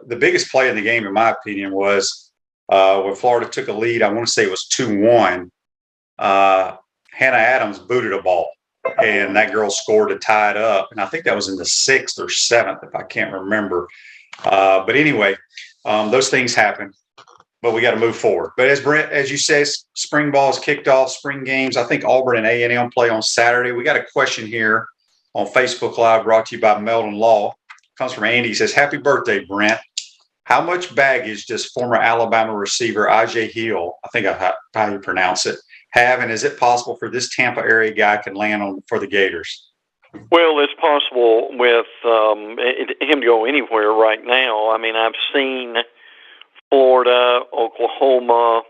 the biggest play in the game, in my opinion, was when Florida took a lead. I want to say it was 2-1. Hannah Adams booted a ball, and that girl scored to tie it up. And I think that was in the 6th or 7th, if I can't remember. But anyway, those things happen, but we got to move forward. But as Brent, as you say, spring ball is kicked off, spring games. I think Auburn and A&M play on Saturday. We got a question here on Facebook Live brought to you by Meldon Law. Comes from Andy. He says, happy birthday, Brent. How much baggage does former Alabama receiver I.J. Hill, I think how you pronounce it, have, and is it possible for this Tampa area guy can land on for the Gators? Well, it's possible with him to go anywhere right now. I mean, I've seen Florida, Oklahoma,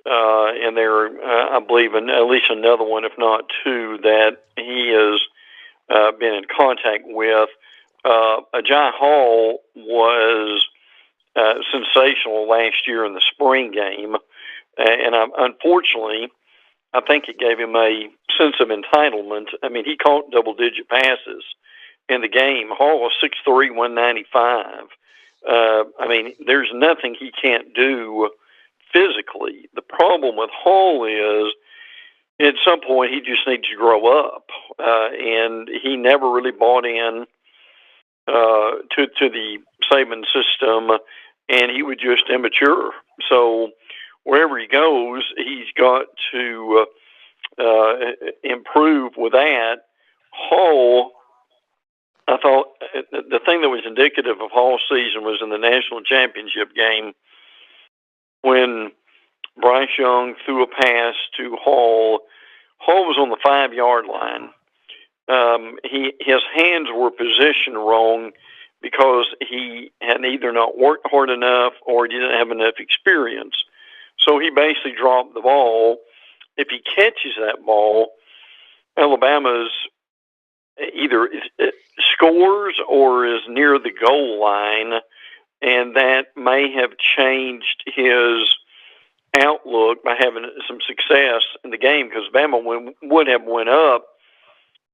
and there, I believe, at least another one, if not two, that he has been in contact with. Ajay Hall was sensational last year in the spring game, and unfortunately, I think it gave him a sense of entitlement. I mean, he caught double-digit passes in the game. Hall was 6'3", 195. I mean, there's nothing he can't do physically. The problem with Hall is at some point he just needs to grow up, and he never really bought in to the Saban system, and he was just immature. So wherever he goes, he's got to improve with that. Hall, I thought the thing that was indicative of Hall's season was in the national championship game when Bryce Young threw a pass to Hall. Hall was on the 5-yard line. His hands were positioned wrong because he had either not worked hard enough or he didn't have enough experience. So he basically dropped the ball. If he catches that ball, Alabama's either scores or is near the goal line, and that may have changed his outlook by having some success in the game, because Bama would have went up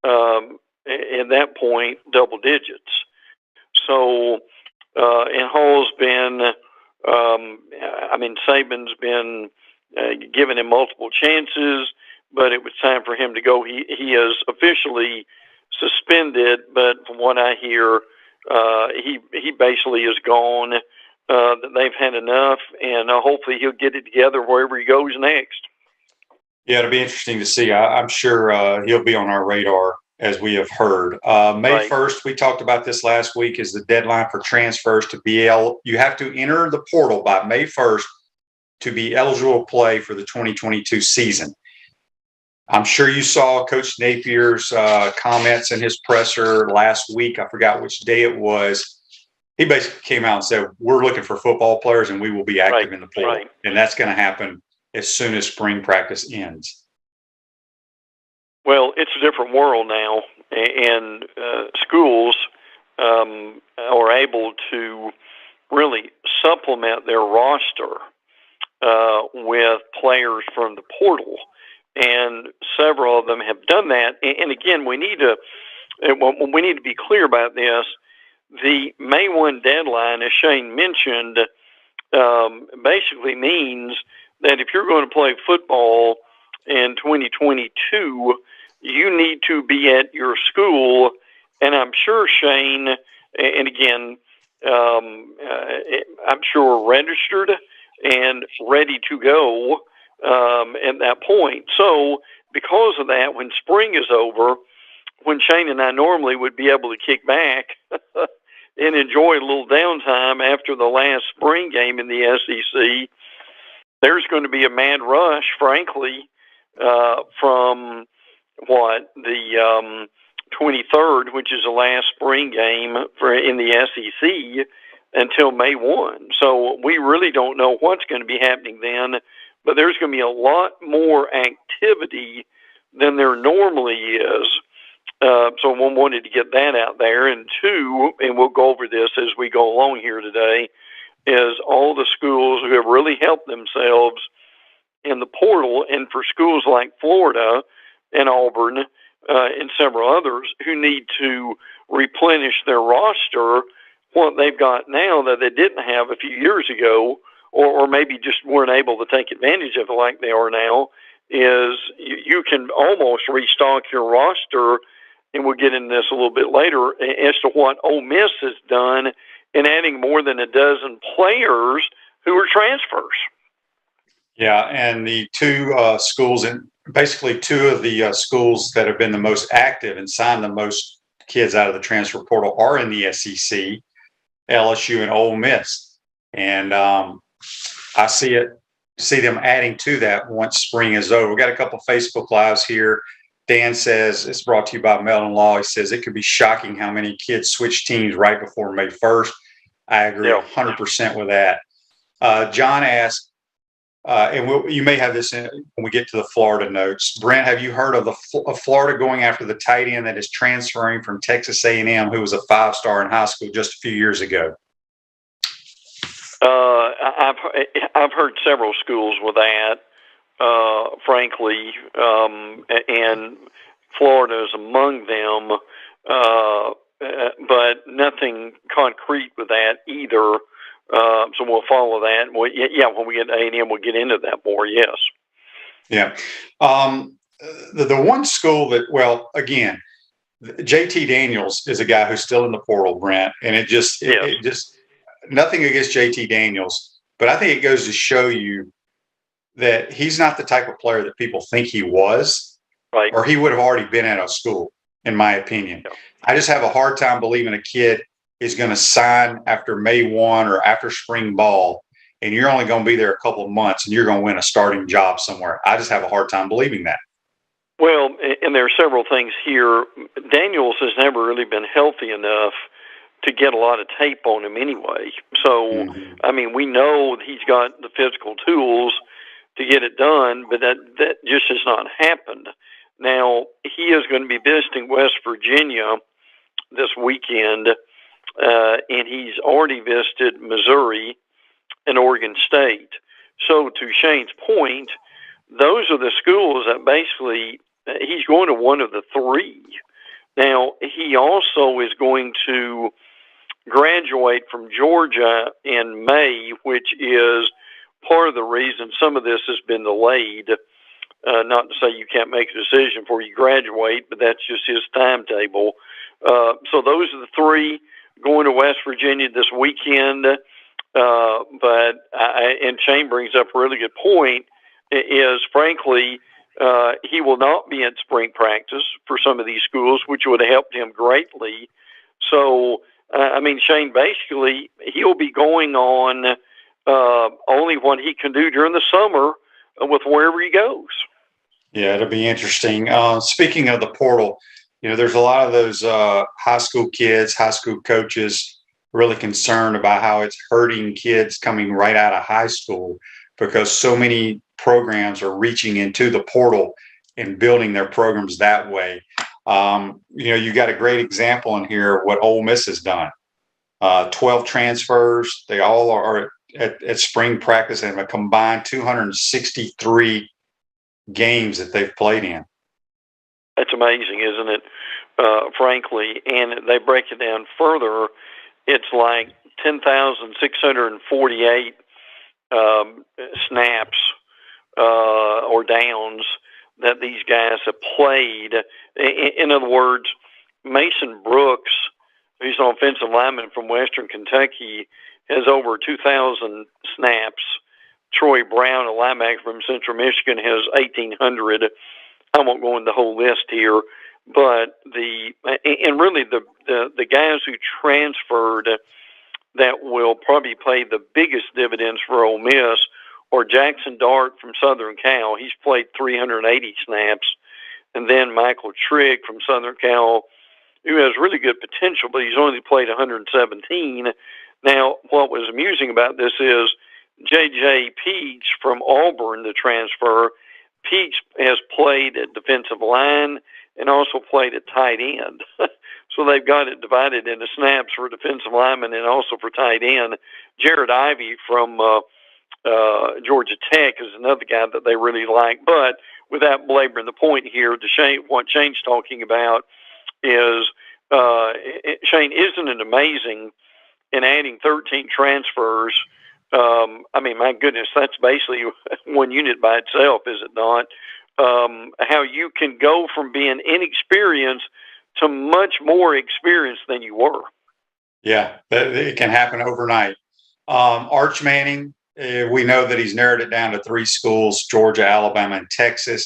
at that point double digits. So, and Hall's been, I mean, Saban's been giving him multiple chances, but it was time for him to go. He is officially suspended, but from what I hear, he basically is gone. They've had enough, and hopefully he'll get it together wherever he goes next. Yeah, it'll be interesting to see. I'm sure he'll be on our radar, as we have heard. May 1st, we talked about this last week, is the deadline for transfers to BL. You have to enter the portal by May 1st to be eligible to play for the 2022 season. I'm sure you saw Coach Napier's comments in his presser last week. I forgot which day it was. He basically came out and said, we're looking for football players and we will be active in the portal. Right. And that's going to happen as soon as spring practice ends. Well, it's a different world now, and schools are able to really supplement their roster with players from the portal, and several of them have done that. And again, we need to be clear about this. The May 1 deadline, as Shane mentioned, basically means that if you're going to play football in 2022, you need to be at your school, and I'm sure Shane, and again, I'm sure registered and ready to go at that point. So because of that, when spring is over, when Shane and I normally would be able to kick back and enjoy a little downtime after the last spring game in the SEC, there's going to be a mad rush, frankly, from the 23rd, which is the last spring game in the SEC, until May 1. So we really don't know what's going to be happening then, but there's going to be a lot more activity than there normally is. So one wanted to get that out there. And two, and we'll go over this as we go along here today, is all the schools who have really helped themselves in the portal, and for schools like Florida and Auburn and several others who need to replenish their roster, what they've got now that they didn't have a few years ago, or maybe just weren't able to take advantage of it like they are now, is you can almost restock your roster, and we'll get into this a little bit later, as to what Ole Miss has done in adding more than a dozen players who are transfers. Yeah, and the two schools, and basically two of the schools that have been the most active and signed the most kids out of the transfer portal are in the SEC, LSU and Ole Miss. And I see them adding to that once spring is over. We got a couple of Facebook Lives here. Dan says, it's brought to you by Melon Law. He says it could be shocking how many kids switch teams right before May 1st. I agree 100% with that. John asked, and you may have this when we get to the Florida notes. Brent, have you heard of Florida going after the tight end that is transferring from Texas A&M, who was a 5-star in high school just a few years ago? I've heard several schools with that, frankly, and Florida is among them, but nothing concrete with that either. So we'll follow that. When we get to A&M, we'll get into that more. Yes. Yeah. The one school that, well, again, JT Daniels is a guy who's still in the portal, Brent, and it just nothing against JT Daniels, but I think it goes to show you that he's not the type of player that people think he was, right? Or he would have already been at a school, in my opinion. Yeah. I just have a hard time believing a kid is going to sign after May 1 or after spring ball, and you're only going to be there a couple of months and you're going to win a starting job somewhere. I just have a hard time believing that. Well, and there are several things here. Daniels has never really been healthy enough to get a lot of tape on him anyway. So, I mean, we know he's got the physical tools to get it done, but that just has not happened. Now, he is going to be visiting West Virginia this weekend, and he's already visited Missouri and Oregon State. So to Shane's point, those are the schools that basically he's going to one of the three. Now, he also is going to graduate from Georgia in May, which is part of the reason some of this has been delayed. Not to say you can't make a decision before you graduate, but that's just his timetable. So those are the three going to West Virginia this weekend. And Shane brings up a really good point, is frankly, he will not be in spring practice for some of these schools, which would have helped him greatly. So, I mean, Shane, basically, he'll be going on only what he can do during the summer with wherever he goes. Yeah, it'll be interesting. Speaking of the portal, you know, there's a lot of those high school kids, high school coaches really concerned about how it's hurting kids coming right out of high school because so many programs are reaching into the portal and building their programs that way. You know, you got a great example in here of what Ole Miss has done. 12 transfers. They all are at spring practice and a combined 263 games that they've played in. That's amazing, isn't it? Frankly, and they break it down further. It's like 10,648 snaps or downs that these guys have played. In other words, Mason Brooks, who's an offensive lineman from Western Kentucky, has over 2,000 snaps. Troy Brown, a linebacker from Central Michigan, has 1,800. I won't go into the whole list here, but the guys who transferred that will probably pay the biggest dividends for Ole Miss are Jackson Dart from Southern Cal. He's played 380 snaps, and then Michael Trigg from Southern Cal, who has really good potential, but he's only played 117. Now, what was amusing about this is J.J. Peach from Auburn, the transfer. Peach has played at defensive line and also played at tight end. So they've got it divided into snaps for defensive linemen and also for tight end. Jared Ivey from Georgia Tech is another guy that they really like. But without belaboring the point here, what Shane's talking about is, Shane, isn't it amazing and adding 13 transfers. I mean, my goodness, that's basically one unit by itself, is it not? How you can go from being inexperienced to much more experienced than you were. Yeah, it can happen overnight. Arch Manning, we know that he's narrowed it down to 3 schools: Georgia, Alabama, and Texas.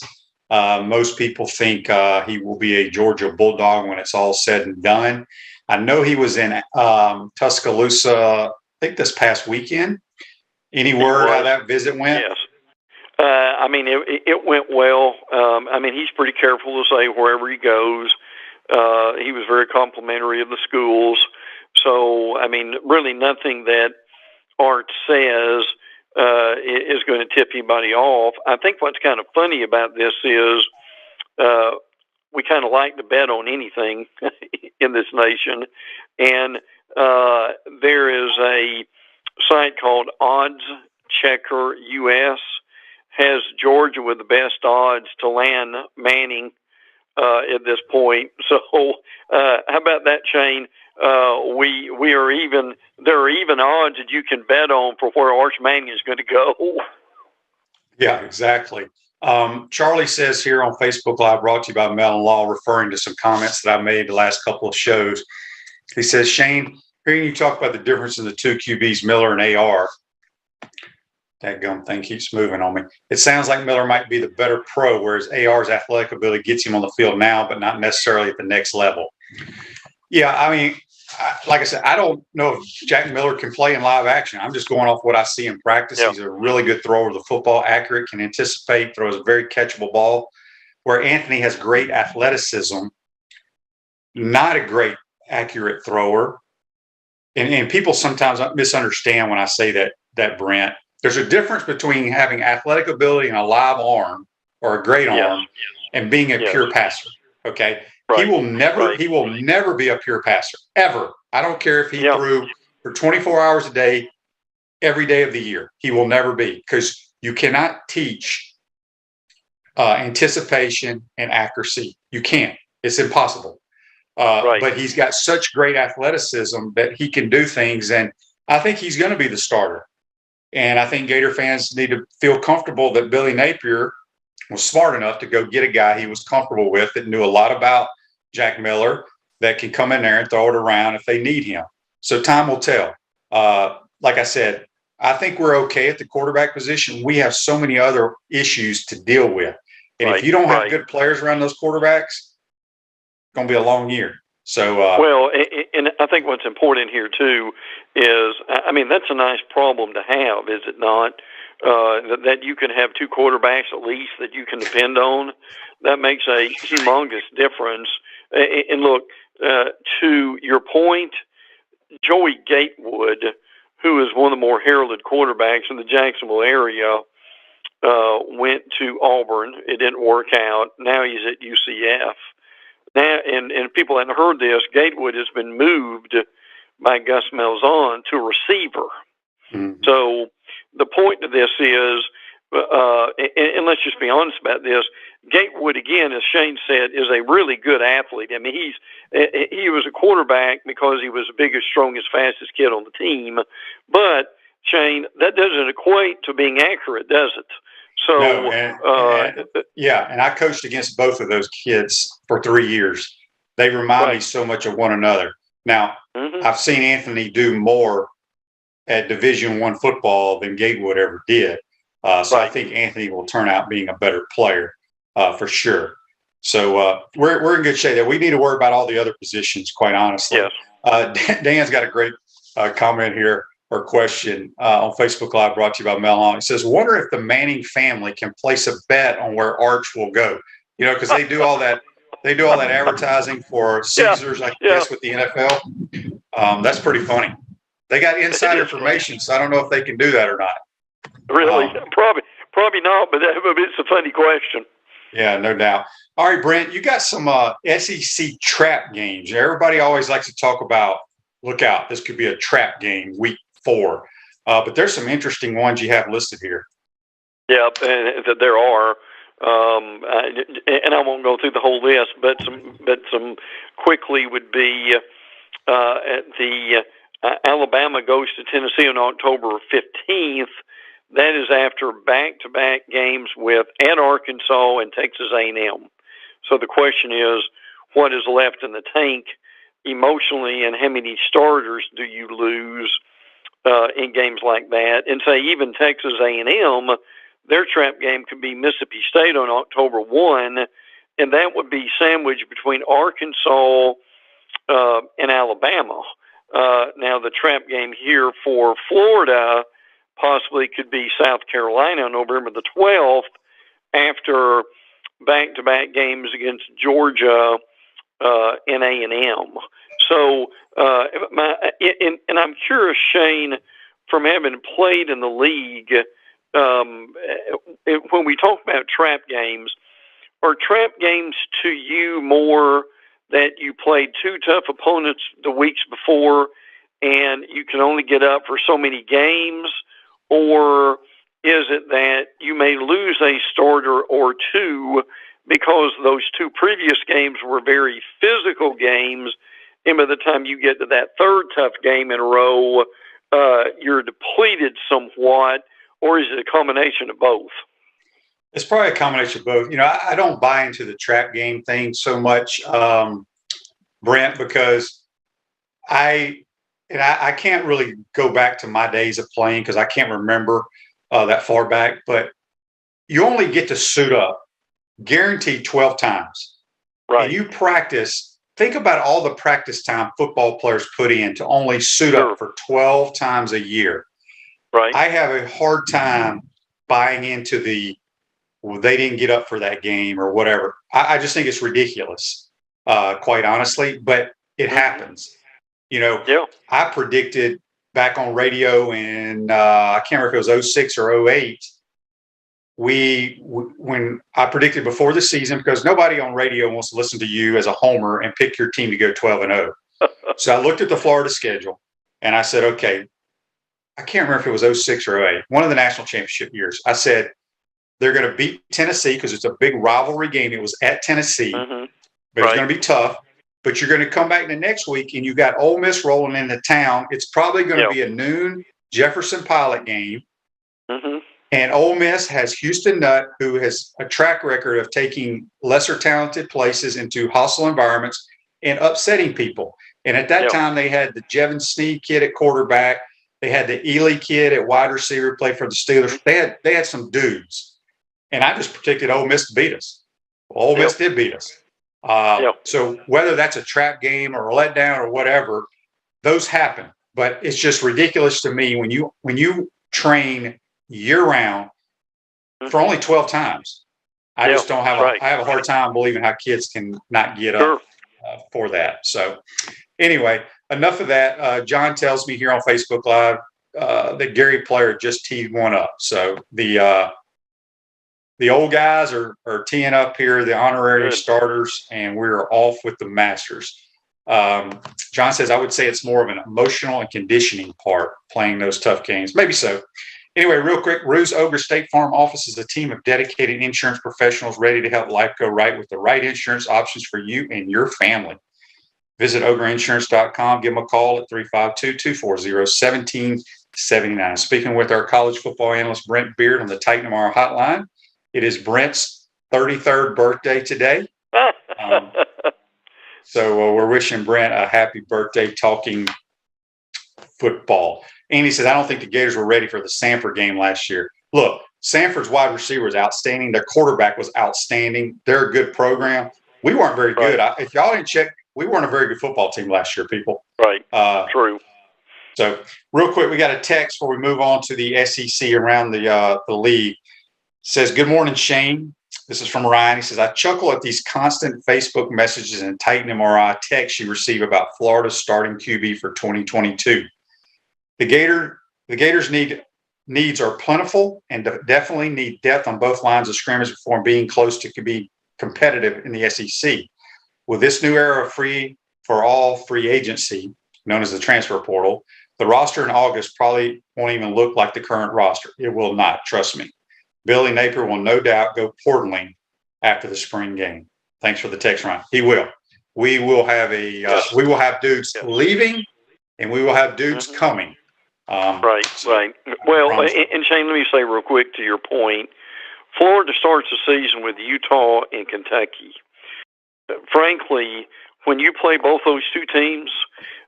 Most people think he will be a Georgia Bulldog when it's all said and done. I know he was in Tuscaloosa, I think this past weekend. Any word how that visit went? Yes. I mean, it went well. I mean, he's pretty careful to say wherever he goes. He was very complimentary of the schools. So, I mean, really nothing that Art says is going to tip anybody off. I think what's kind of funny about this is we kind of like to bet on anything in this nation. And there is a site called Odds Checker US, has Georgia with the best odds to land Manning at this point. So how about that, Shane? We are even. There are even odds that you can bet on for where Arch Manning is going to go. Yeah, exactly. Charlie says here on Facebook Live, brought to you by Mellon Law, referring to some comments that I made the last couple of shows. He says, Shane, hearing you talk about the difference in the 2 QBs, Miller and AR, that gum thing keeps moving on me. It sounds like Miller might be the better pro, whereas AR's athletic ability gets him on the field now, but not necessarily at the next level. Yeah, I mean, like I said, I don't know if Jack Miller can play in live action. I'm just going off what I see in practice. Yep. He's a really good thrower of the football, accurate, can anticipate, throws a very catchable ball, where Anthony has great athleticism, not a great accurate thrower. And people sometimes misunderstand when I say that Brent. There's a difference between having athletic ability and a live arm or a great arm and being a pure passer. Okay. Right. He will never be a pure passer, ever. I don't care if he threw for 24 hours a day, every day of the year. He will never be, because you cannot teach anticipation and accuracy. You can't. It's impossible. But he's got such great athleticism that he can do things, and I think he's going to be the starter. And I think Gator fans need to feel comfortable that Billy Napier was smart enough to go get a guy he was comfortable with, that knew a lot about Jack Miller, that can come in there and throw it around if they need him. So time will tell. Like I said, I think we're okay at the quarterback position. We have so many other issues to deal with. And if you don't have good players around those quarterbacks, it's going to be a long year. So well, and I think what's important here too is, I mean, that's a nice problem to have, is it not? That you can have 2 quarterbacks at least that you can depend on. That makes a humongous difference. And look, to your point, Joey Gatewood, who is one of the more heralded quarterbacks in the Jacksonville area, went to Auburn. It didn't work out. Now he's at UCF. Now, and if people hadn't heard this, Gatewood has been moved by Gus Malzahn to receiver. Mm-hmm. So the point of this is, and let's just be honest about this, Gatewood, again, as Shane said, is a really good athlete. I mean, he was a quarterback because he was the biggest, strongest, fastest kid on the team. But, Shane, that doesn't equate to being accurate, does it? So, no, and I coached against both of those kids for 3 years. They remind me so much of one another. Now, I've seen Anthony do more at Division I football than Gatewood ever did. So I think Anthony will turn out being a better player for sure. So we're in good shape there. We need to worry about all the other positions, quite honestly. Yes. Dan's got a great comment here, or question on Facebook Live, brought to you by Mellon. He says, wonder if the Manning family can place a bet on where Arch will go. You know, because they do all that advertising for Caesars, I guess, with the NFL. That's pretty funny. They got inside information, so I don't know if they can do that or not. Really? Probably not, but it's a funny question. Yeah, no doubt. All right, Brent, you got some SEC trap games. Everybody always likes to talk about, look out, this could be a trap game week 4. But there's some interesting ones you have listed here. Yeah, and there are. And I won't go through the whole list, but some quickly would be at the Alabama goes to Tennessee on October 15th. That is after back-to-back games at Arkansas and Texas A&M. So the question is, what is left in the tank emotionally, and how many starters do you lose in games like that? And say even Texas A&M, their trap game could be Mississippi State on October 1, and that would be sandwiched between Arkansas and Alabama. Now the trap game here for Florida possibly could be South Carolina on November the 12th after back-to-back games against Georgia and A&M. So, and I'm curious, Shane, from having played in the league, when we talk about trap games, are trap games to you more that you played two tough opponents the weeks before and you can only get up for so many games, or is it that you may lose a starter or two because those two previous games were very physical games, and by the time you get to that third tough game in a row, you're depleted somewhat, or is it a combination of both? It's probably a combination of both. I don't buy into the trap game thing so much, Brent, because I can't really go back to my days of playing because I can't remember that far back, but you only get to suit up guaranteed 12 times. Right. And you practice. Think about all the practice time football players put in to only suit up for 12 times a year. Right. I have a hard time buying into they didn't get up for that game or whatever. I just think it's ridiculous, quite honestly, but it happens. I predicted back on radio in, I can't remember if it was 06 or 08, when I predicted before the season, because nobody on radio wants to listen to you as a homer and pick your team to go 12-0. So I looked at the Florida schedule and I said, okay, I can't remember if it was 06 or 08, one of the national championship years. I said, they're going to beat Tennessee because it's a big rivalry game. It was at Tennessee, but it's going to be tough. But you're going to come back the next week and you got Ole Miss rolling into town. It's probably going to be a noon Jefferson Pilot game. And Ole Miss has Houston Nutt, who has a track record of taking lesser talented places into hostile environments and upsetting people. And at that time, they had the Jevon Sneed kid at quarterback. They had the Ely kid at wide receiver, play for the Steelers. They had some dudes. And I just predicted Ole Miss to beat us. Well, Ole Miss did beat us. So whether that's a trap game or a letdown or whatever, those happen. But it's just ridiculous to me when you train year-round for only 12 times. I just don't have I have a hard time believing how kids can not get up for that. So anyway, enough of that. John tells me here on Facebook Live that Gary Player just teed one up. So the old guys are teeing up here, the honorary starters, and we're off with the masters. John says, I would say it's more of an emotional and conditioning part, playing those tough games. Maybe so. Anyway, real quick, Ruse Ogre State Farm Office is a team of dedicated insurance professionals ready to help life go right with the right insurance options for you and your family. Visitogreinsurance.com. Give them a call at 352-240-1779. Speaking with our college football analyst, Brent Beaird, on the Titan Tomorrow hotline. It is Brent's 33rd birthday today. So we're wishing Brent a happy birthday talking football. Andy says, I don't think the Gators were ready for the Samford game last year. Look, Samford's wide receiver was outstanding. Their quarterback was outstanding. They're a good program. We weren't very good. If y'all didn't check, we weren't a very good football team last year, people. Right. True. So real quick, we got a text before we move on to the SEC around the league. It says, good morning, Shane. This is from Ryan. He says, I chuckle at these constant Facebook messages and Titan MRI texts you receive about Florida's starting QB for 2022. The Gators' needs are plentiful and definitely need depth on both lines of scrimmage before being close to be competitive in the SEC. With this new era of free agency, known as the transfer portal, the roster in August probably won't even look like the current roster. It will not, trust me. Billy Napier will no doubt go portaling after the spring game. Thanks for the text, Ryan. He will. We will have we will have dudes leaving and we will have dudes coming. Right. Well, and Shane, let me say real quick to your point, Florida starts the season with Utah and Kentucky. Frankly, when you play both those two teams,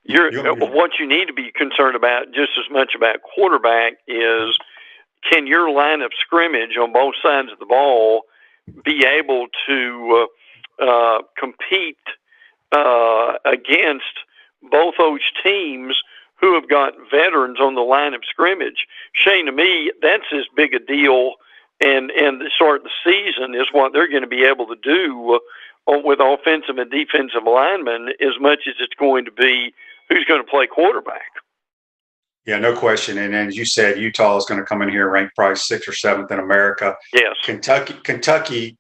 what you need to be concerned about just as much about quarterback is, can your line of scrimmage on both sides of the ball be able to compete against both those teams who have got veterans on the line of scrimmage? Shane, to me, that's as big a deal, and the start of the season is what they're going to be able to do with offensive and defensive linemen, as much as it's going to be who's going to play quarterback. Yeah, no question. And as you said, Utah is going to come in here ranked probably 6th or 7th in America. Yes. Kentucky,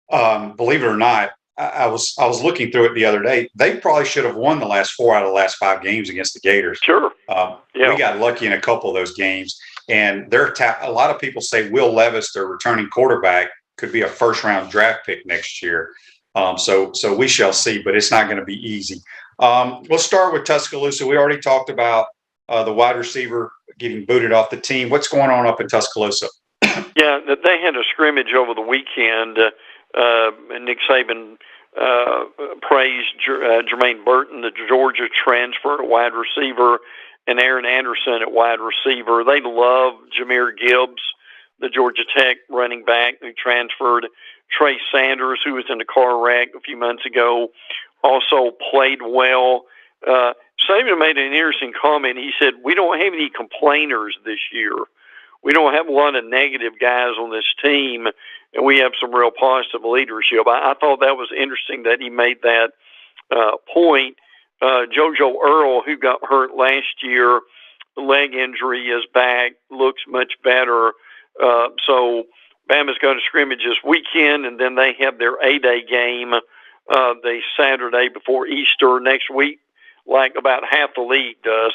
believe it or not, I was looking through it the other day. They probably should have won the last 4 out of the last 5 games against the Gators. Sure. We got lucky in a couple of those games, and a lot of people say Will Levis, their returning quarterback, could be a first-round draft pick next year. So we shall see, but it's not going to be easy. We'll start with Tuscaloosa. We already talked about the wide receiver getting booted off the team. What's going on up in Tuscaloosa? Yeah, they had a scrimmage over the weekend. Nick Saban praised Jermaine Burton, the Georgia transfer at wide receiver, and Aaron Anderson at wide receiver. They love Jahmyr Gibbs, the Georgia Tech running back who transferred. Trey Sanders, who was in a car wreck a few months ago, also played well. Saban made an interesting comment. He said, we don't have any complainers this year. We don't have a lot of negative guys on this team, and we have some real positive leadership. I thought that was interesting that he made that point. JoJo Earl, who got hurt last year, leg injury, is back, looks much better. So Bama's got a scrimmage this weekend, and then they have their A-Day game the Saturday before Easter next week, like about half the league does.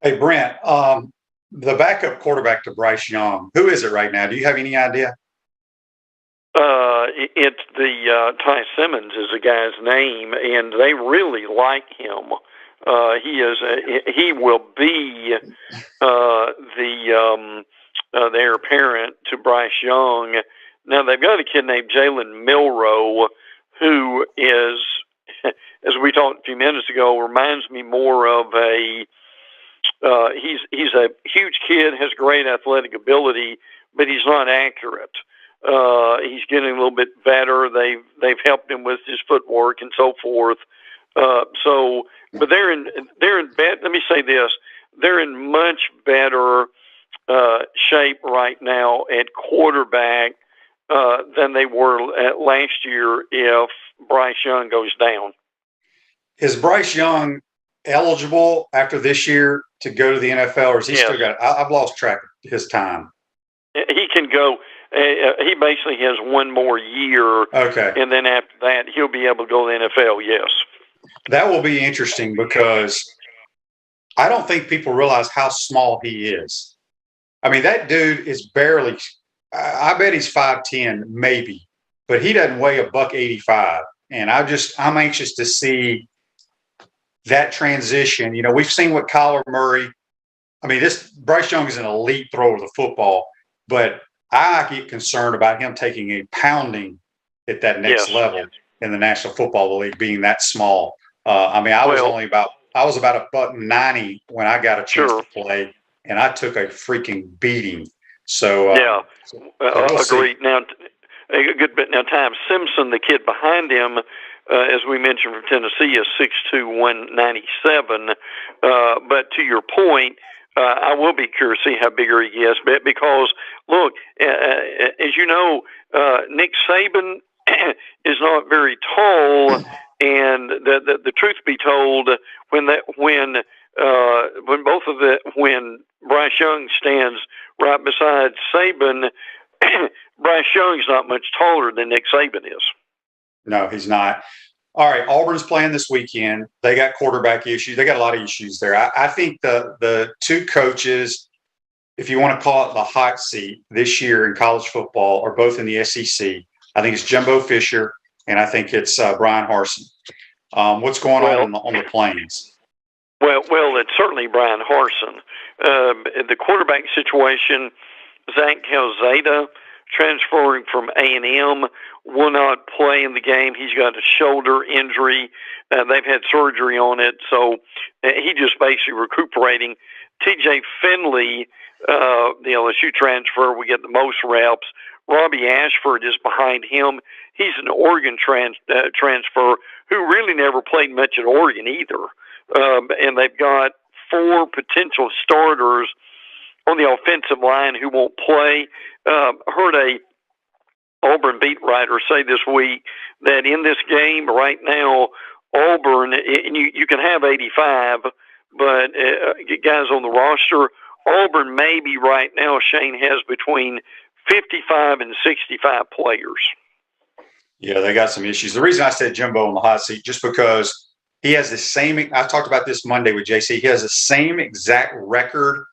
Hey, Brent, the backup quarterback to Bryce Young, who is it right now? Do you have any idea? It's the Ty Simmons is the guy's name, and they really like him. He will be the heir apparent to Bryce Young. Now they've got a kid named Jalen Milroe, who is, as we talked a few minutes ago, reminds me more of a. He's a huge kid, has great athletic ability, but he's not accurate. He's getting a little bit better. They've helped him with his footwork and so forth. But they're in let me say this: they're in much better shape right now at quarterback than they were at last year if Bryce Young goes down. Is Bryce Young eligible after this year to go to the NFL, or is he still got? I've lost track of his time. He can go. He basically has one more year. Okay. And then after that, he'll be able to go to the NFL. Yes. That will be interesting because I don't think people realize how small he is. I mean, that dude is barely. I bet he's 5'10", maybe, but he doesn't weigh $185. And I'm anxious to see that transition. You know, we've seen what Kyler Murray. I mean, Bryce Young is an elite thrower of the football, but I get concerned about him taking a pounding at that next level in the National Football League, being that small. I mean, I was about $190 when I got a chance to play, and I took a freaking beating. So we'll agreed. Now, a good bit. Now, Ty Simpson, the kid behind him, as we mentioned from Tennessee, is 6'2", 197. But to your point, I will be curious to see how bigger he is, because look, as you know, Nick Saban is not very tall, and the truth be told, when Bryce Young stands right beside Saban, Bryce Young's not much taller than Nick Saban is. No, he's not. All right, Auburn's playing this weekend. They got quarterback issues. They got a lot of issues there. I think the two coaches, if you want to call it the hot seat this year in college football, are both in the SEC. I think it's Jimbo Fisher, and I think it's Brian Harsin. What's going on the Plains? Well, it's certainly Brian Harsin. The quarterback situation, Zach Calzada transferring from A&M will not play in the game. He's got a shoulder injury. They've had surgery on it, so he just basically recuperating. TJ Finley, the LSU transfer, will get the most reps. Robbie Ashford is behind him. He's an Oregon transfer who really never played much at Oregon either. And they've got 4 potential starters on the offensive line who won't play. Heard a Auburn beat writer say this week that in this game right now, Auburn, and you can have 85, but guys on the roster, Auburn maybe right now, Shane, has between 55 and 65 players. Yeah, they got some issues. The reason I said Jimbo on the hot seat, just because he has the same, I talked about this Monday with JC, he has the same exact record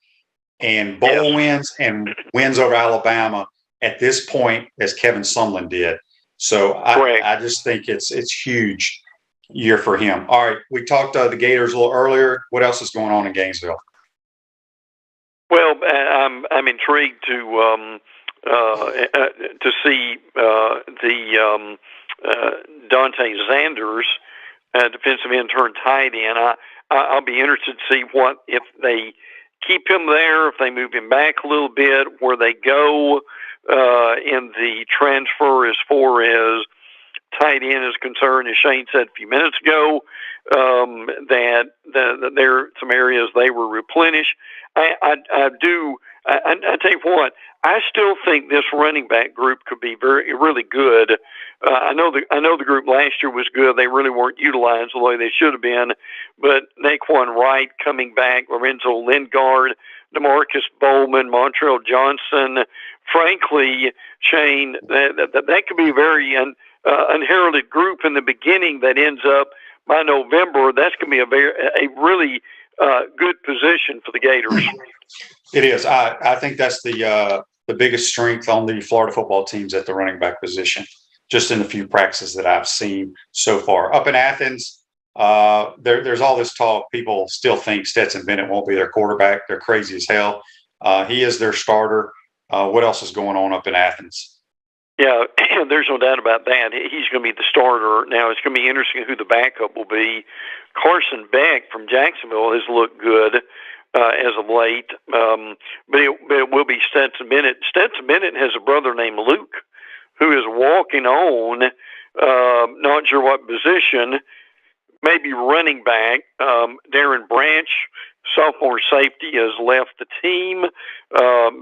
and bowl wins and wins over Alabama at this point as Kevin Sumlin did. So I just think it's huge year for him. All right, we talked the Gators a little earlier. What else is going on in Gainesville? Well, I'm intrigued to see the Dante Zanders, defensive end turned tight end. I'll be interested to see what if they keep him there, if they move him back a little bit, where they go in the transfer as far as tight end is concerned. As Shane said a few minutes ago, that there are some areas they were replenished. I tell you what, I still think this running back group could be really good. I know the group last year was good. They really weren't utilized the way they should have been. But Naquan Wright coming back, Lorenzo Lingard, DeMarcus Bowman, Montrell Johnson. Frankly, Shane, that could be a very unheralded group in the beginning that ends up by November. That's going to be a really good position for the Gators. It is. I think that's the biggest strength on the Florida football teams at the running back position, just in the few practices that I've seen so far. Up in Athens, there's all this talk. People still think Stetson Bennett won't be their quarterback. They're crazy as hell. He is their starter. What else is going on up in Athens? Yeah, there's no doubt about that. He's going to be the starter. Now, it's going to be interesting who the backup will be. Carson Beck from Jacksonville has looked good as of late, but it will be Stetson Bennett. Stetson Bennett has a brother named Luke who is walking on, not sure what position, maybe running back. Darren Branch, sophomore safety, has left the team,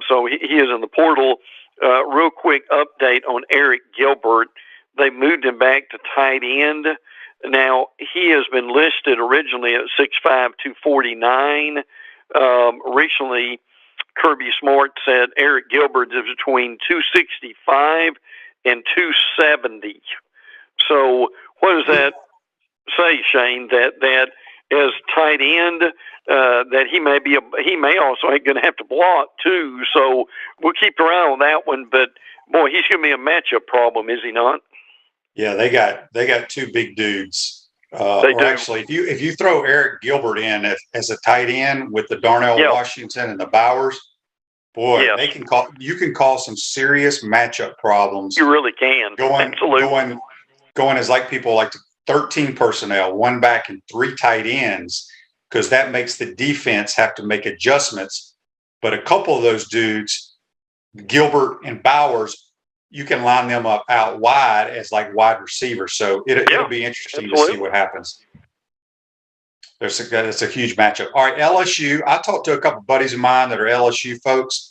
so he is in the portal. Real quick update on Eric Gilbert. They moved him back to tight end. Now, he has been listed originally at 6'5", 249. Recently, Kirby Smart said Eric Gilbert is between 265 and 270. So what does that say, Shane? That as tight end, that he may also going to have to block too. So we'll keep an eye on that one. But boy, he's going to be a matchup problem, is he not? Yeah, they got 2 big dudes. Actually, if you throw Eric Gilbert in as a tight end with the Darnell Washington and the Bowers, boy, you can cause some serious matchup problems. You really can. Absolutely. Going as like people like 13 personnel, 1 back and 3 tight ends, because that makes the defense have to make adjustments. But a couple of those dudes, Gilbert and Bowers, you can line them up out wide as like wide receivers. So it'll be interesting to see what happens. It's a huge matchup. All right, LSU. I talked to a couple of buddies of mine that are LSU folks.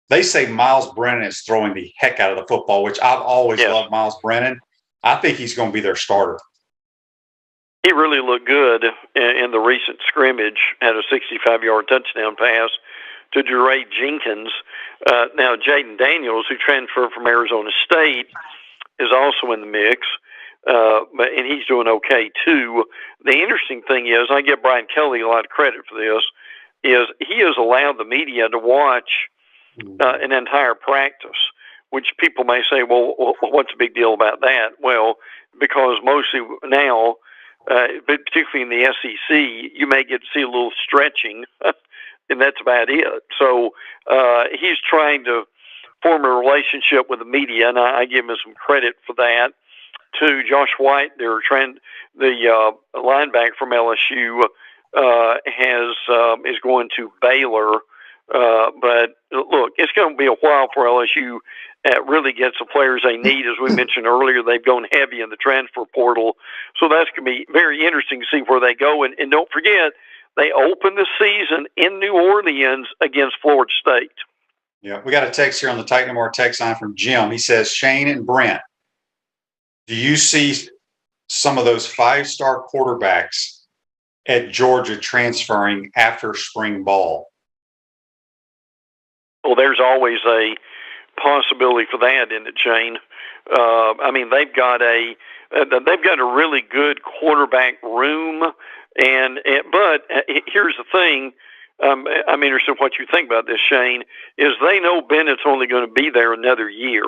They say Miles Brennan is throwing the heck out of the football, which I've always loved Miles Brennan. I think he's going to be their starter. He really looked good in the recent scrimmage, had a 65-yard touchdown pass to Jeray Jenkins. Now, Jaden Daniels, who transferred from Arizona State, is also in the mix, and he's doing okay, too. The interesting thing is, I give Brian Kelly a lot of credit for this, is he has allowed the media to watch an entire practice, which people may say, well, what's the big deal about that? Well, because mostly now but particularly in the SEC, you may get to see a little stretching, and that's about it. So he's trying to form a relationship with the media, and I give him some credit for that. To Josh White, the linebacker from LSU, is going to Baylor. But look, it's going to be a while for LSU really gets the players they need. As we mentioned earlier, they've gone heavy in the transfer portal. So that's going to be very interesting to see where they go. And don't forget, they open the season in New Orleans against Florida State. Yeah, we got a text here on the Titan More text line from Jim. He says, Shane and Brent, do you see some of those 5-star quarterbacks at Georgia transferring after spring ball? Well, there's always a possibility for that, isn't it, Shane? I mean, they've got a really good quarterback room, but here's the thing. I'm interested in what you think about this, Shane. Is they know Bennett's only going to be there another year,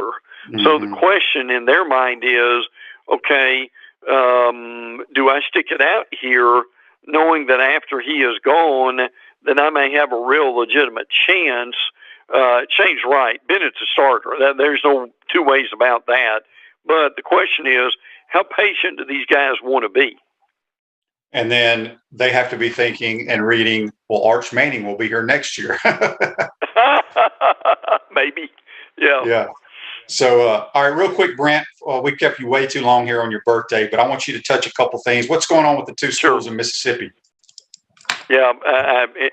so the question in their mind is, okay, do I stick it out here, knowing that after he is gone, then I may have a real legitimate chance? Shane's right. Bennett's a starter. There's no two ways about that. But the question is, how patient do these guys want to be? And then they have to be thinking and reading, well, Arch Manning will be here next year. Maybe. Yeah. Yeah. So, all right, real quick, Brent, we kept you way too long here on your birthday, but I want you to touch a couple things. What's going on with the 2 schools in Mississippi? Yeah,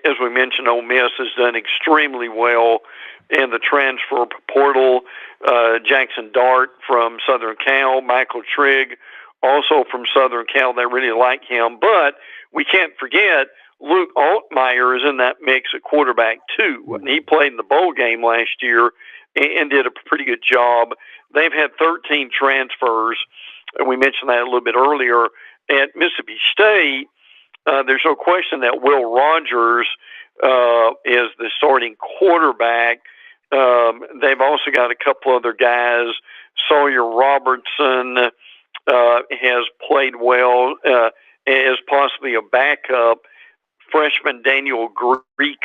as we mentioned, Ole Miss has done extremely well in the transfer portal. Jackson Dart from Southern Cal, Michael Trigg also from Southern Cal. They really like him. But we can't forget Luke Altmaier is in that mix at quarterback too. And he played in the bowl game last year and did a pretty good job. They've had 13 transfers, and we mentioned that a little bit earlier. At Mississippi State, there's no question that Will Rogers is the starting quarterback. They've also got a couple other guys. Sawyer Robertson has played well as possibly a backup. Freshman Daniel Greek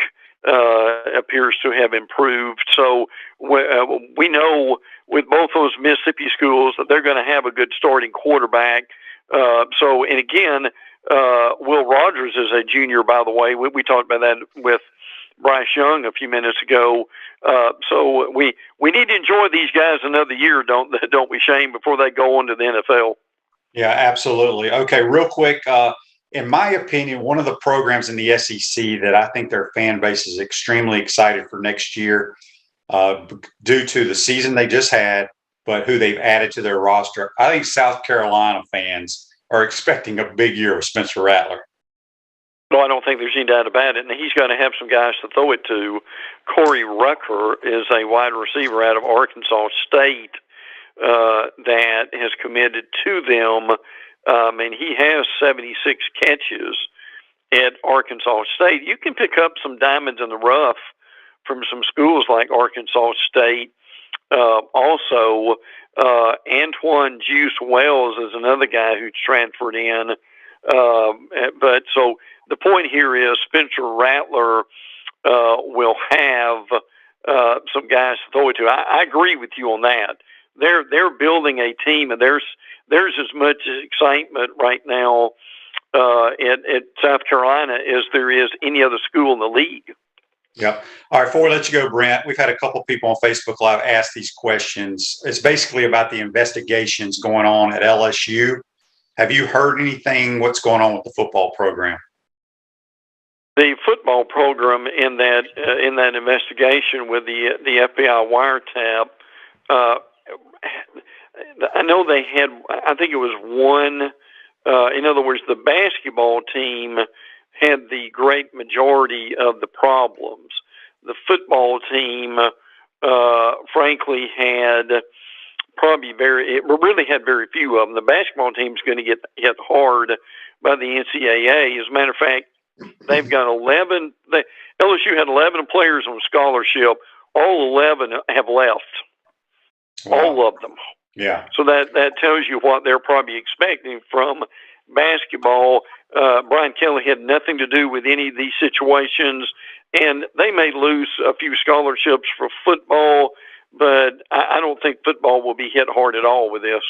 appears to have improved. So we know with both those Mississippi schools that they're going to have a good starting quarterback. And again, Will Rogers is a junior, by the way. We talked about that with Bryce Young a few minutes ago. So we need to enjoy these guys another year, don't we, Shane, before they go on to the NFL? Yeah, absolutely. Okay, real quick. In my opinion, one of the programs in the SEC that I think their fan base is extremely excited for next year due to the season they just had, but who they've added to their roster. I think South Carolina fans are expecting a big year with Spencer Rattler. No, I don't think there's any doubt about it. And he's going to have some guys to throw it to. Corey Rucker is a wide receiver out of Arkansas State that has committed to them. And he has 76 catches at Arkansas State. You can pick up some diamonds in the rough from some schools like Arkansas State. Also, Antoine Juice Wells is another guy who's transferred in. But so the point here is Spencer Rattler will have some guys to throw it to. I agree with you on that. They're building a team, and there's as much excitement right now at South Carolina as there is any other school in the league. Yep. All right, before we let you go, Brent, we've had a couple of people on Facebook Live ask these questions. It's basically about the investigations going on at LSU. Have you heard anything? What's going on with the football program? The football program in that investigation with the FBI wiretap, I know they had. I think it was one. In other words, the basketball team had the great majority of the problems. The football team, frankly, had probably really had very few of them. The basketball team is going to get hit hard by the NCAA. As a matter of fact, they've got 11. LSU had 11 players on scholarship. All 11 have left. Wow. All of them. Yeah. So that tells you what they're probably expecting from basketball. Brian Kelly had nothing to do with any of these situations, and they may lose a few scholarships for football, but I don't think football will be hit hard at all with this.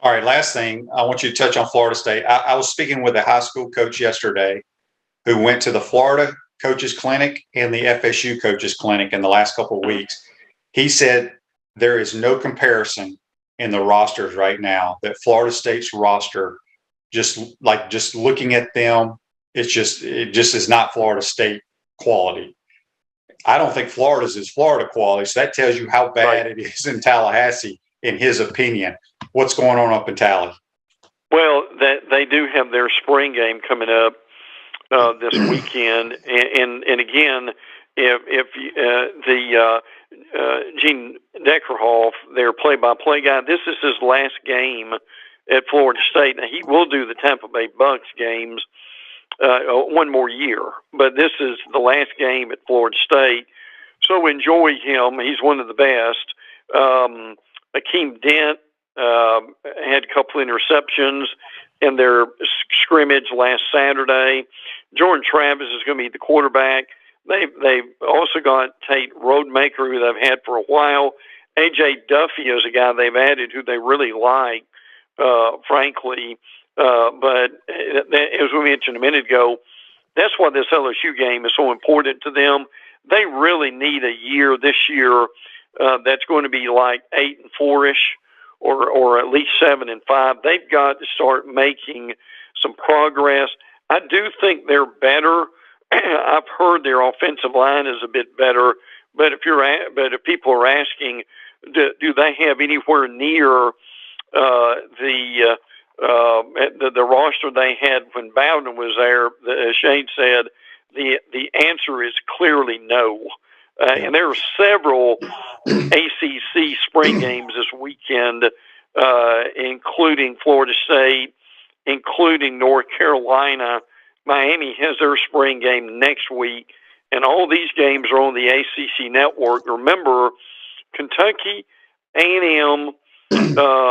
All right, last thing, I want you to touch on Florida State. I was speaking with a high school coach yesterday who went to the Florida Coaches Clinic and the FSU Coaches Clinic in the last couple of weeks. He said there is no comparison in the rosters right now, that Florida State's roster, just looking at them, it just is not Florida State quality. I don't think Florida's is Florida quality, so that tells you how bad it is in Tallahassee, in his opinion. What's going on up in Tally? Well, they do have their spring game coming up this weekend, and again, if Gene Deckerhoff, their play-by-play guy, this is his last game at Florida State. Now, he will do the Tampa Bay Bucks games one more year, but this is the last game at Florida State. So enjoy him. He's one of the best. Akeem Dent had a couple interceptions in their scrimmage last Saturday. Jordan Travis is going to be the quarterback. They've also got Tate Rodemaker, who they've had for a while. A.J. Duffy is a guy they've added who they really like, frankly. But as we mentioned a minute ago, that's why this LSU game is so important to them. They really need a year this year that's going to be like 8-4-ish, or at least 7-5. They've got to start making some progress. I do think they're better. I've heard their offensive line is a bit better, but if people are asking, do they have anywhere near the roster they had when Bowden was there? As Shane said, the answer is clearly no. And there are several ACC spring games this weekend, including Florida State, including North Carolina. Miami has their spring game next week, and all these games are on the ACC network. Remember, Kentucky, A&M, and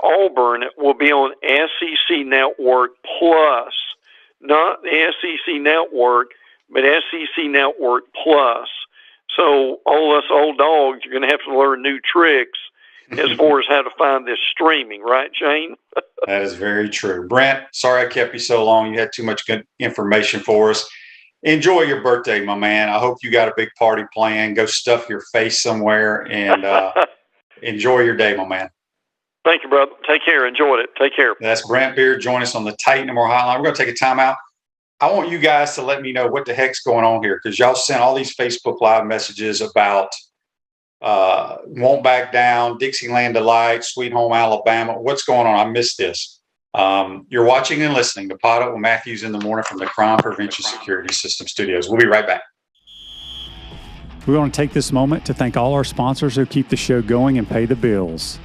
Auburn will be on SEC Network Plus, not the SEC Network, but SEC Network Plus. So all us old dogs are going to have to learn new tricks as far as how to find this streaming, right, Shane? That is very true. Brent, sorry I kept you so long. You had too much good information for us. Enjoy your birthday, my man. I hope you got a big party planned. Go stuff your face somewhere and enjoy your day, my man. Thank you, brother. Take care. Enjoyed it. Take care. That's Brent Beaird. Join us on the Titan & More Hotline. We're going to take a timeout. I want you guys to let me know what the heck's going on here, because y'all sent all these Facebook Live messages about Won't Back Down, Dixieland Delight, Sweet Home Alabama. What's going on? I missed this. You're watching and listening to Pod Up with Matthews in the Morning from the Crime Prevention Security System Studios. We'll be right back. We want to take this moment to thank all our sponsors who keep the show going and pay the bills.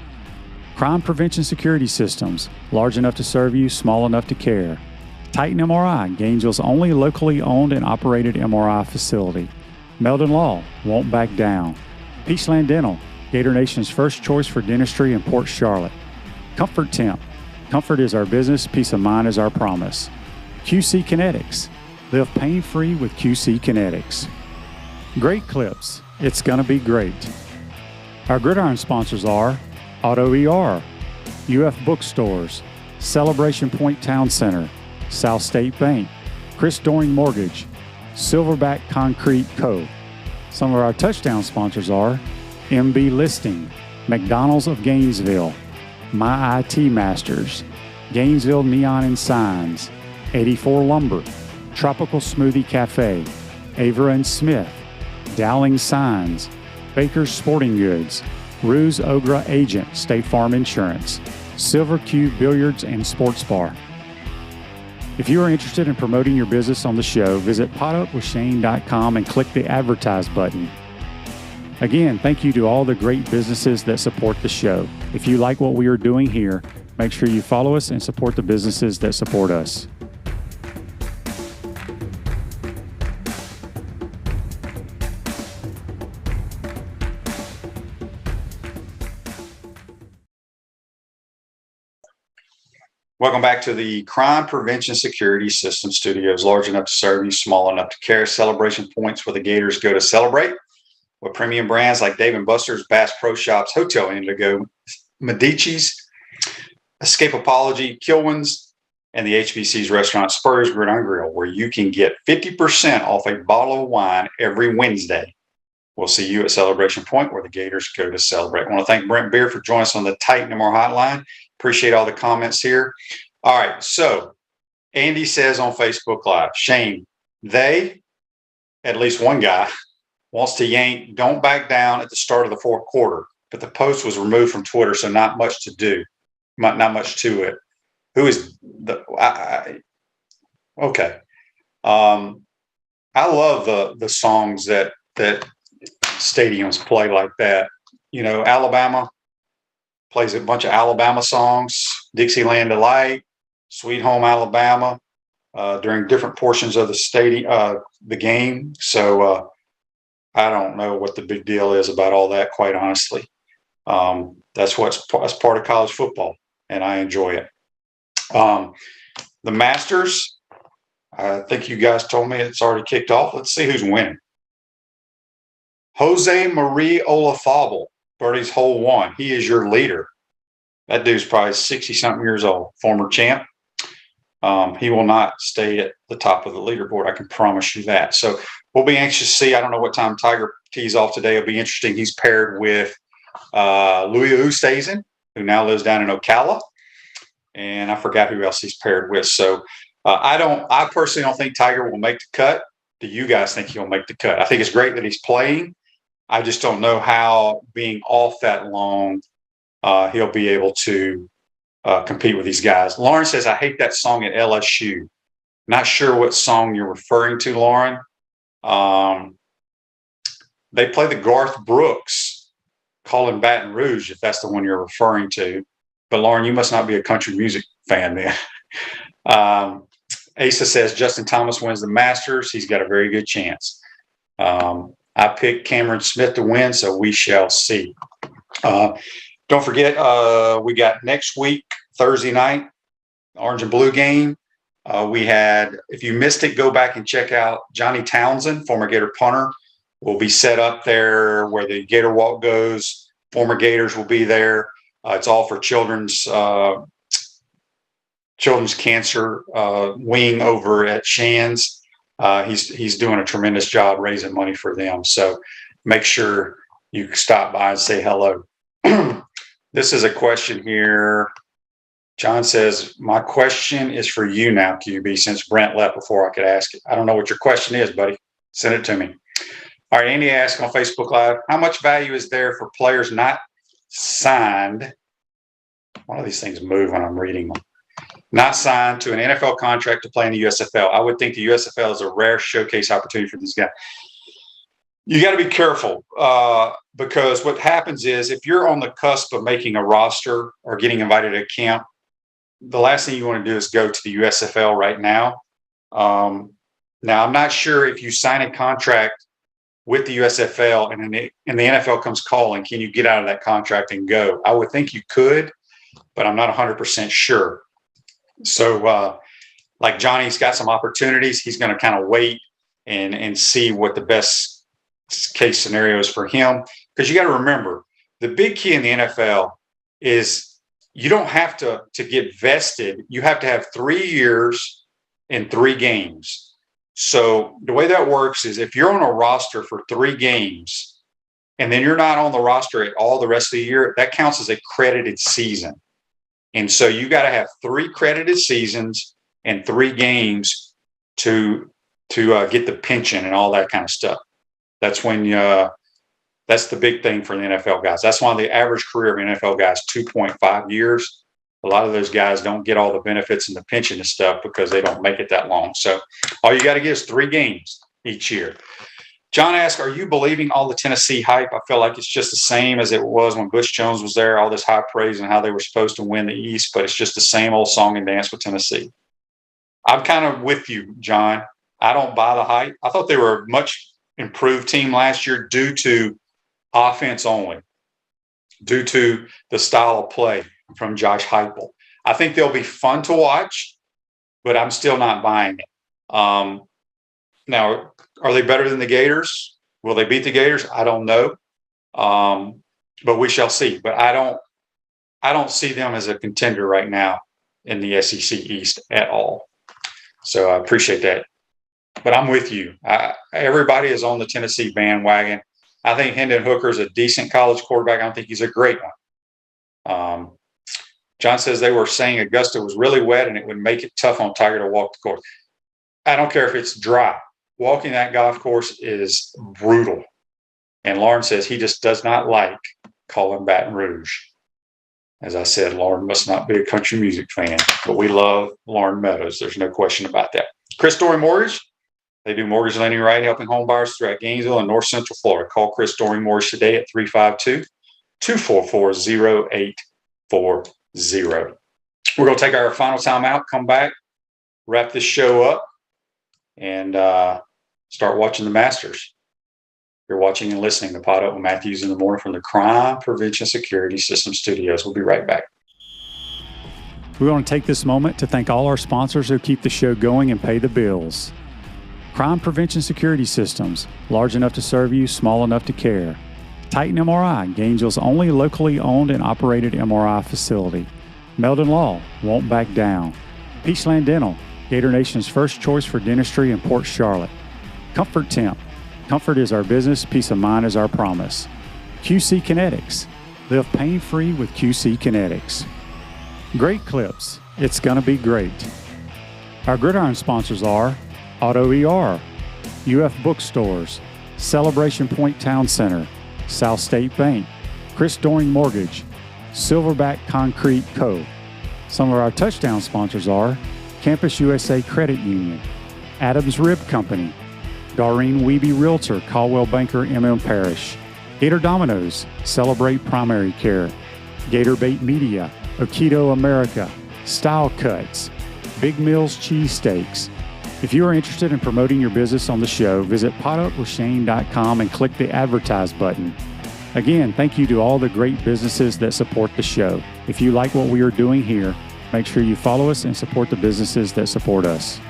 Crime Prevention Security Systems, large enough to serve you, small enough to care. Titan MRI, Gainesville's only locally owned and operated MRI facility. Meldon Law, Won't Back Down. Peachland Dental, Gator Nation's first choice for dentistry in Port Charlotte. Comfort Temp, comfort is our business, peace of mind is our promise. QC Kinetics, live pain-free with QC Kinetics. Great Clips, it's gonna be great. Our Gridiron sponsors are Auto ER, UF Bookstores, Celebration Point Town Center, South State Bank, Chris Doring Mortgage, Silverback Concrete Co. Some of our touchdown sponsors are MB Listing, McDonald's of Gainesville, My IT Masters, Gainesville Neon and Signs, 84 Lumber, Tropical Smoothie Cafe, Avera and Smith, Dowling Signs, Baker's Sporting Goods, Ruse Ogra Agent, State Farm Insurance, Silver Cube Billiards and Sports Bar. If you are interested in promoting your business on the show, visit podupwithshane.com and click the Advertise button. Again, thank you to all the great businesses that support the show. If you like what we are doing here, make sure you follow us and support the businesses that support us. Welcome back to the Crime Prevention Security System Studios. Large enough to serve you, small enough to care. Celebration points where the Gators go to celebrate. With premium brands like Dave & Buster's, Bass Pro Shops, Hotel Indigo, Medici's, Escapology, Kilwins, and the HBC's restaurant Spurs Gridiron Grill, where you can get 50% off a bottle of wine every Wednesday. We'll see you at Celebration Point, where the Gators go to celebrate. I want to thank Brent Beaird for joining us on the Tight No More Hotline. Appreciate all the comments here. All right, so Andy says on Facebook Live, Shane, at least one guy, wants to yank "Don't Back Down" at the start of the fourth quarter, but the post was removed from Twitter, so not much to it. Who is the? Okay. I love the songs that stadiums play like that. Alabama plays a bunch of Alabama songs, Dixieland Delight, Sweet Home Alabama, during different portions of the stadium, the game. So I don't know what the big deal is about all that, quite honestly. That's part of college football, and I enjoy it. The Masters, I think you guys told me it's already kicked off. Let's see who's winning. Jose Marie Olafable, birdie's hole 1. He is your leader. That dude's probably 60-something years old, former champ. He will not stay at the top of the leaderboard. I can promise you that. So we'll be anxious to see. I don't know what time Tiger tees off today. It'll be interesting. He's paired with Louis Oosthuizen, who now lives down in Ocala. And I forgot who else he's paired with. So I personally don't think Tiger will make the cut. Do you guys think he'll make the cut? I think it's great that he's playing. I just don't know how, being off that long, he'll be able to compete with these guys. Lauren says, I hate that song at LSU. Not sure what song you're referring to, Lauren. They play the Garth Brooks, Call in Baton Rouge, if that's the one you're referring to. But Lauren, you must not be a country music fan then. Asa says Justin Thomas wins the Masters. He's got a very good chance. I picked Cameron Smith to win, so we shall see. Don't forget, we got next week, Thursday night, Orange and Blue game. If you missed it, go back and check out Johnny Townsend, former Gator punter, will be set up there where the Gator Walk goes. Former Gators will be there. It's all for children's cancer wing over at Shands. He's doing a tremendous job raising money for them. So make sure you stop by and say hello. This is a question here. John says, my question is for you now, QB, since Brent left before I could ask it. I don't know what your question is, buddy. Send it to me. All right, Andy asked on Facebook Live, how much value is there for players not signed? One of these things move when I'm reading them. Not signed to an NFL contract to play in the USFL. I would think the USFL is a rare showcase opportunity for these guys. You got to be careful because what happens is if you're on the cusp of making a roster or getting invited to a camp, the last thing you want to do is go to the USFL right now. Now, I'm not sure if you sign a contract with the USFL and the NFL comes calling, can you get out of that contract and go? I would think you could, but I'm not 100% sure. So like Johnny's got some opportunities. He's going to kind of wait and see what the best case scenario is for him. Because you got to remember, the big key in the NFL is you don't have to get vested. You have to have 3 years and 3 games. So the way that works is if you're on a roster for 3 games and then you're not on the roster at all the rest of the year, that counts as a credited season. And so you got to have 3 credited seasons and 3 games to get the pension and all that kind of stuff. That's when that's the big thing for the NFL guys. That's why the average career of an NFL guy is 2.5 years. A lot of those guys don't get all the benefits and the pension and stuff because they don't make it that long. So all you got to get is 3 games each year. John asked, are you believing all the Tennessee hype? I feel like it's just the same as it was when Butch Jones was there, all this high praise and how they were supposed to win the East, but it's just the same old song and dance with Tennessee. I'm kind of with you, John. I don't buy the hype. I thought they were a much improved team last year due to offense only, due to the style of play from Josh Heupel. I think they'll be fun to watch, but I'm still not buying it. Now, are they better than the Gators? Will they beat the Gators? I don't know. But we shall see. But I don't see them as a contender right now in the SEC East at all. So I appreciate that. But I'm with you. Everybody is on the Tennessee bandwagon. I think Hendon Hooker is a decent college quarterback. I don't think he's a great one. John says they were saying Augusta was really wet and it would make it tough on Tiger to walk the course. I don't care if it's dry. Walking that golf course is brutal. And Lauren says he just does not like calling Baton Rouge. As I said, Lauren must not be a country music fan, but we love Lauren Meadows. There's no question about that. Chris Story Mortgage. They do mortgage lending right, helping home buyers throughout Gainesville and North Central Florida. Call Chris Story Mortgage today at 352-244-0840. We're going to take our final time out, come back, wrap this show up, and start watching the Masters. You're watching and listening to Pod Up with Matthews in the Morning from the Crime Prevention Security System Studios. We'll be right back. We want to take this moment to thank all our sponsors who keep the show going and pay the bills. Crime Prevention Security Systems, large enough to serve you, small enough to care. Titan MRI, Gainesville's only locally owned and operated MRI facility. Meldon Law, won't back down. Peachland Dental, Gator Nation's first choice for dentistry in Port Charlotte. Comfort Temp, comfort is our business, peace of mind is our promise. QC Kinetics, live pain-free with QC Kinetics. Great Clips, it's gonna be great. Our Gridiron sponsors are Auto ER, UF Bookstores, Celebration Point Town Center, South State Bank, Chris Doring Mortgage, Silverback Concrete Co. Some of our touchdown sponsors are Campus USA Credit Union, Adams Rib Company, Doreen Wiebe Realtor, Caldwell Banker, MM Parish, Gator Dominoes, Celebrate Primary Care, Gator Bait Media, Aikido America, Style Cuts, Big Mills Cheesesteaks. If you are interested in promoting your business on the show, visit podupwithshane.com and click the advertise button. Again, thank you to all the great businesses that support the show. If you like what we are doing here, make sure you follow us and support the businesses that support us.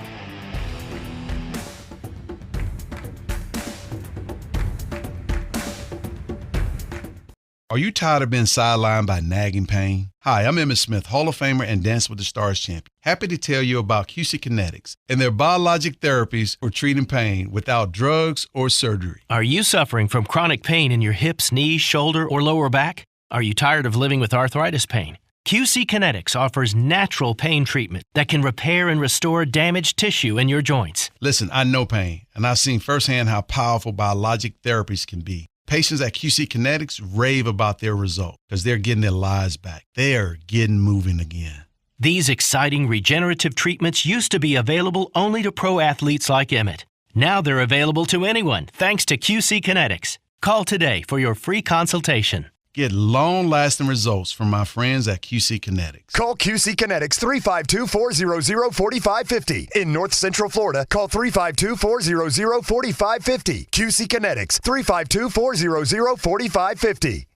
Are you tired of being sidelined by nagging pain? Hi, I'm Emmitt Smith, Hall of Famer and Dance with the Stars champion. Happy to tell you about QC Kinetics and their biologic therapies for treating pain without drugs or surgery. Are you suffering from chronic pain in your hips, knees, shoulder, or lower back? Are you tired of living with arthritis pain? QC Kinetics offers natural pain treatment that can repair and restore damaged tissue in your joints. Listen, I know pain, and I've seen firsthand how powerful biologic therapies can be. Patients at QC Kinetics rave about their result because they're getting their lives back. They are getting moving again. These exciting regenerative treatments used to be available only to pro athletes like Emmitt. Now they're available to anyone thanks to QC Kinetics. Call today for your free consultation. Get long-lasting results from my friends at QC Kinetics. Call QC Kinetics 352-400-4550. In North Central Florida, call 352-400-4550. QC Kinetics 352-400-4550.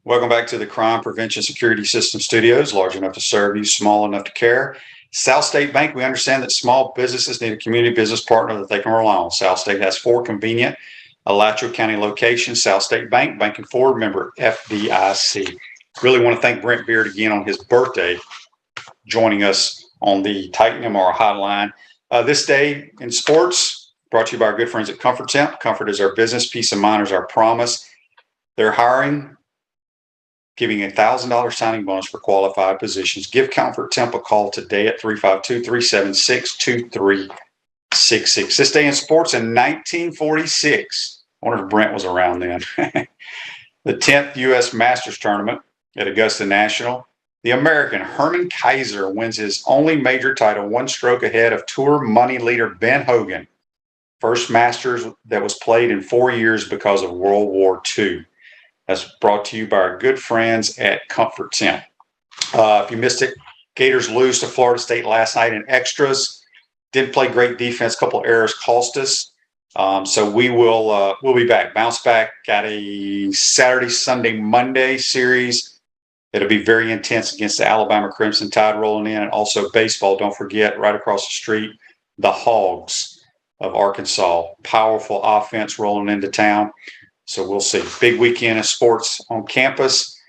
Welcome back to the Crime Prevention Security System Studios, large enough to serve you, small enough to care. South State Bank, we understand that small businesses need a community business partner that they can rely on. South State has 4 convenient Alachua County locations. South State Bank, banking forward, member FDIC. Really want to thank Brent Beaird again on his birthday, joining us on the Titan MR hotline. This day in sports, brought to you by our good friends at Comfort Temp. Comfort is our business, peace of mind is our promise. They're hiring, giving a $1,000 signing bonus for qualified positions. Give Comfort Temp a call today at 352-376-2366. This day in sports in 1946. I wonder if Brent was around then. The 10th U.S. Masters Tournament at Augusta National. The American Herman Kaiser wins his only major title, one stroke ahead of tour money leader Ben Hogan. First Masters that was played in 4 years because of World War II. That's brought to you by our good friends at Comfort Temp. If you missed it, Gators lose to Florida State last night in extras. Didn't play great defense. A couple errors cost us. So we'll be back. Bounce back. Got a Saturday, Sunday, Monday series It'll be very intense against the Alabama Crimson Tide rolling in, and also baseball. Don't forget, right across the street, the Hogs of Arkansas. Powerful offense rolling into town. So we'll see. Big weekend of sports on campus.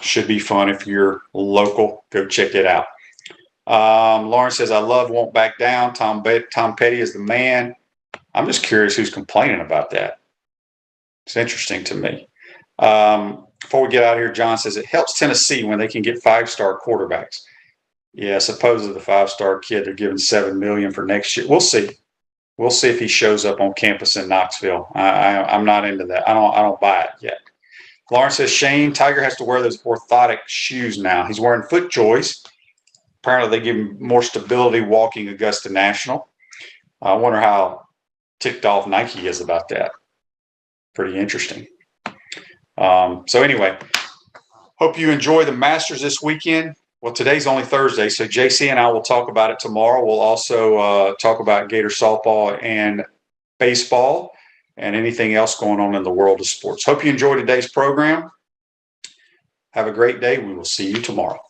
Should be fun if you're local. Go check it out. Lauren says, I love Won't Back Down. Tom Petty is the man. I'm just curious who's complaining about that. It's interesting to me. Before we get out of here, John says, it helps Tennessee when they can get 5-star quarterbacks. Yeah, supposedly the 5-star kid, they're giving $7 million for next year. We'll see. We'll see if he shows up on campus in Knoxville. I'm not into that. I don't buy it yet. Lauren says, Shane, Tiger has to wear those orthotic shoes now. He's wearing FootJoys. Apparently they give him more stability walking Augusta National. I wonder how ticked off Nike is about that. Pretty interesting. So anyway, hope you enjoy the Masters this weekend. Well, today's only Thursday, so JC and I will talk about it tomorrow. We'll also talk about Gator softball and baseball and anything else going on in the world of sports. Hope you enjoyed today's program. Have a great day. We will see you tomorrow.